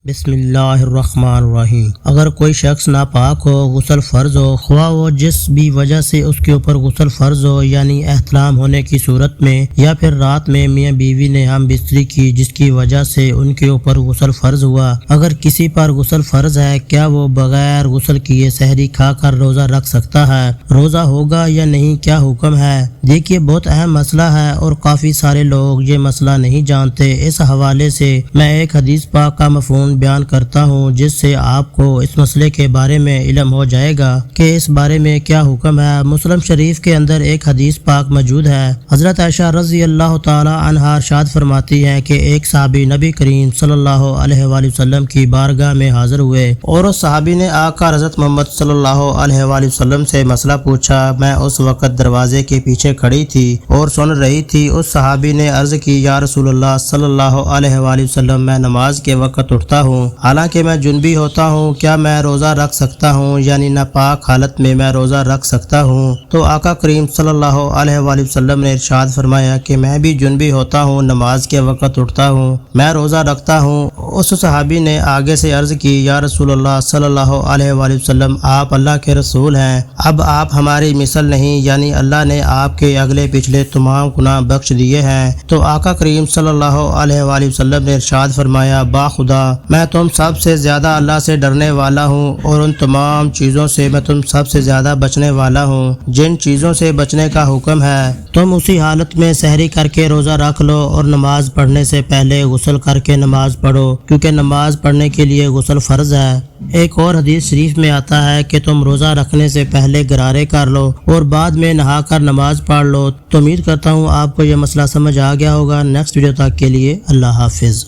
بسم اللہ الرحمن الرحیم۔ اگر کوئی شخص ناپاک ہو، غسل فرض ہو، خواہ وہ جس بھی وجہ سے اس کے اوپر غسل فرض ہو، یعنی احتلام ہونے کی صورت میں، یا پھر رات میں میاں بیوی نے ہم بستری کی جس کی وجہ سے ان کے اوپر غسل فرض ہوا، اگر کسی پر غسل فرض ہے، کیا وہ بغیر غسل کیے سحری کھا کر روزہ رکھ سکتا ہے؟ روزہ ہوگا یا نہیں، کیا حکم ہے؟ دیکھیے، بہت اہم مسئلہ ہے اور کافی سارے لوگ یہ مسئلہ نہیں جانتے۔ اس حوالے سے میں ایک حدیث پاک کا مفہوم بیان کرتا ہوں جس سے آپ کو اس مسئلے کے بارے میں علم ہو جائے گا کہ اس بارے میں کیا حکم ہے۔ مسلم شریف کے اندر ایک حدیث پاک موجود ہے۔ حضرت عائشہ رضی اللہ تعالی عنہا ارشاد فرماتی ہیں کہ ایک صحابی نبی کریم صلی اللہ علیہ وآلہ وسلم کی بارگاہ میں حاضر ہوئے اور اس صحابی نے آقا حضرت محمد صلی اللہ علیہ وآلہ وسلم سے مسئلہ پوچھا۔ میں اس وقت دروازے کے پیچھے کھڑی تھی اور سن رہی تھی۔ اس صحابی نے عرض کی، یا رسول اللہ صلی اللہ علیہ وآلہ وسلم، میں نماز کے وقت اٹھتا ہوں حالانکہ میں جنبی ہوتا ہوں، کیا میں روزہ رکھ سکتا ہوں؟ یعنی ناپاک حالت میں میں روزہ رکھ سکتا ہوں؟ تو آقا کریم صلی اللہ علیہ وآلہ وسلم نے ارشاد فرمایا کہ میں بھی جنبی ہوتا ہوں، نماز کے وقت اٹھتا ہوں، میں روزہ رکھتا ہوں۔ اس صحابی نے آگے سے عرض کی، یا رسول اللہ صلی اللہ علیہ وآلہ وسلم، آپ اللہ کے رسول ہیں، اب آپ ہماری مثل نہیں، یعنی اللہ نے آپ کے اگلے پچھلے تمام گناہ بخش دیے ہیں۔ تو آقا کریم صلی اللہ علیہ وآلہ وسلم نے ارشاد فرمایا، با خدا میں تم سب سے زیادہ اللہ سے ڈرنے والا ہوں اور ان تمام چیزوں سے میں تم سب سے زیادہ بچنے والا ہوں جن چیزوں سے بچنے کا حکم ہے۔ تم اسی حالت میں سحری کر کے روزہ رکھ لو اور نماز پڑھنے سے پہلے غسل کر کے نماز پڑھو، کیونکہ نماز پڑھنے کے لیے غسل فرض ہے۔ ایک اور حدیث شریف میں آتا ہے کہ تم روزہ رکھنے سے پہلے غرارے کر لو اور بعد میں نہا کر نماز پڑھ لو۔ تو امید کرتا ہوں آپ کو یہ مسئلہ سمجھ آ گیا ہوگا۔ نیکسٹ ویڈیو تک کے لیے اللہ حافظ۔